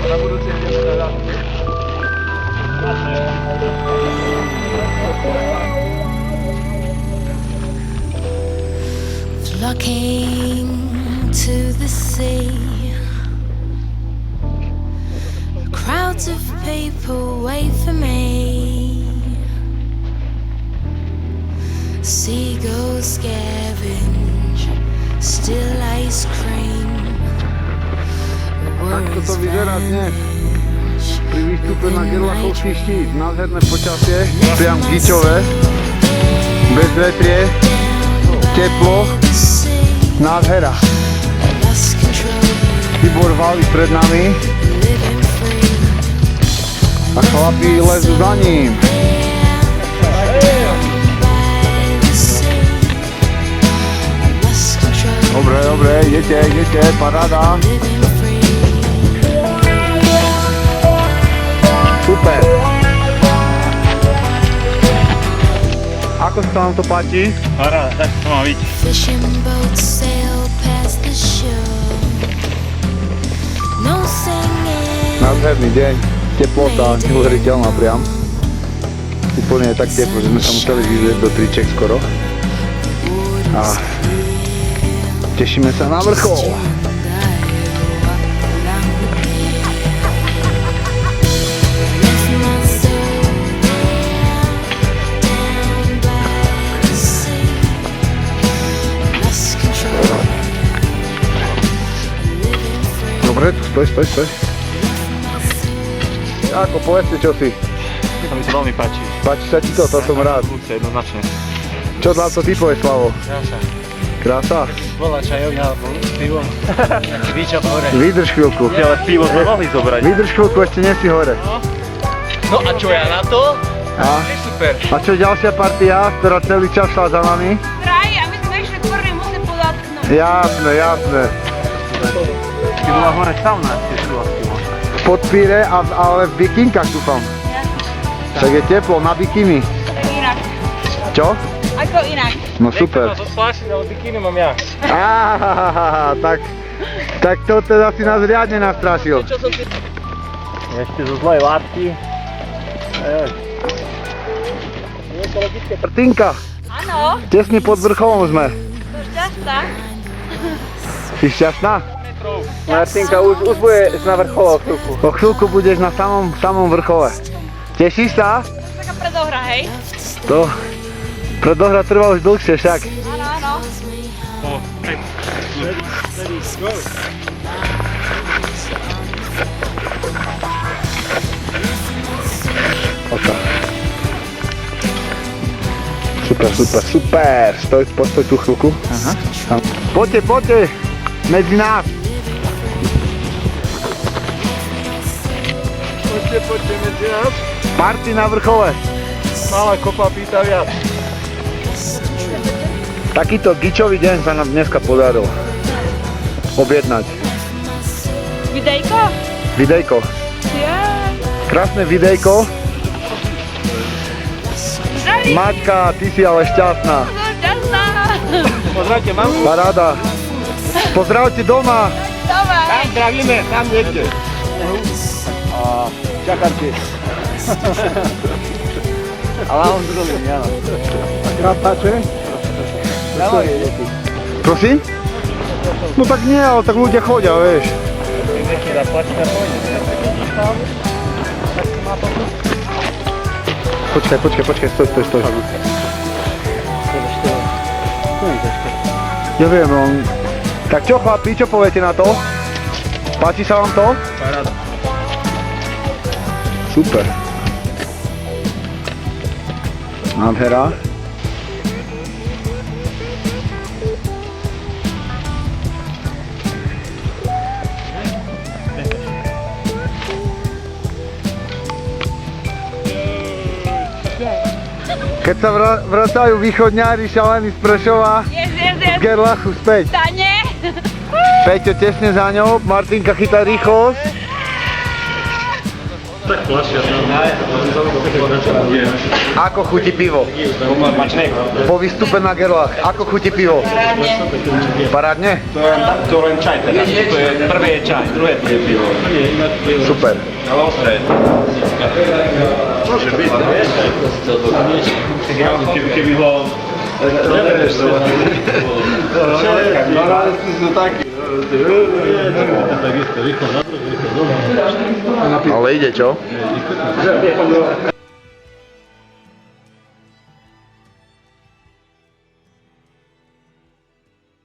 Na budúci ideme na ľadu. Flocking to the sea, crowds of people wait for me. Seagulls scavenge, still ice cream. Takto to vyzerá dnes pri výstupe na Gerlachovský štít. Nádherné počasie, priam gičové, bez vetrie, teplo, nádhera. Tibor valí pred nami a chlapi lezú za ním. Dobre, idete, paráda. Super. Ako sa vám to páči? Paráda, tak to má byť. Nádherný deň, teplota, neuveriteľná priam. Úplne je tak teplo, že sme sa museli vyzrieť do triček skoro. A tešíme sa na vrchol. Dobre, stoj. Ako, povedzte čo si. To mi to veľmi páči. Páči sa ti to som rád. Jednoznačne. Čo na to ty povieš, Slavo? Krása. Krása? Bola čajovňa alebo pivom. Výčap hore. Vydrž chvíľku. Ale pivo sme mohli zobrať. Vydrž chvíľku, ešte nie si hore. No a čo ja na to? A? Je super. A čo ďalšia partia, ktorá celý čas šla za nami? Traj a my sme išli prvý, musím podotknúť. Jasné. Ty bola hore sauna, V podpíre, ale v bikinkách dúfam. Tak je teplo, na bikini. Inak. Čo? Ako inak. No super. Nechcem vás odplášiť, ale bikini mám ja. Tak to teda si nás riadne nastrašil. Ešte zo zlej látky. Martinka, Áno, tesne pod vrcholom sme. to šťastná. Si šťastná? Martinka, už budeš na vrchole o chvíľku. O chvíľku budeš na samom vrchole. Tešíš sa? Taká predohra, hej? To predohra trvá už dlhšie však. Áno. Super. Postoj tú chvíľku. Poďte, medzi nás. Poďte medzi nás. Party na vrchole. Malá kopa pýta viac. Takýto gičový deň sa nám dneska podaril objednať. Videjko. Jaj. Krásne videjko. Zdraví. Maťka, ty si ale šťastná. Som šťastná. Pozdravte mamku. Paráda. Pozdravte doma. Dobre. Tam zdravíme, tam niekde. A čakajte. Ale on zdravím, áno. Krapáče? Dávaj. Prosím? No tak nie, ale tak ľudia chodia, vieš. Nechci zaplatiť na pôjde. Počkaj, stoj. Ja viem, on... Tak čo chlapi, čo poviete na to? Páči sa vám to? Paráda. Super. Nádhera. Keď sa vracajú východňári šalení z Prešova, z Gerlachu späť. Stane. Peťo tesne za ňou, Martinka chytá rýchlosť. Ako chutí pivo? Po výstupe na Gerlach, ako chutí pivo? Parádne? To len čaj teda. To je prvé je čaj, druhé je pivo. Super. Ale ostré. Môže byť, keby ho... Nevedeš to. Ale ide čo?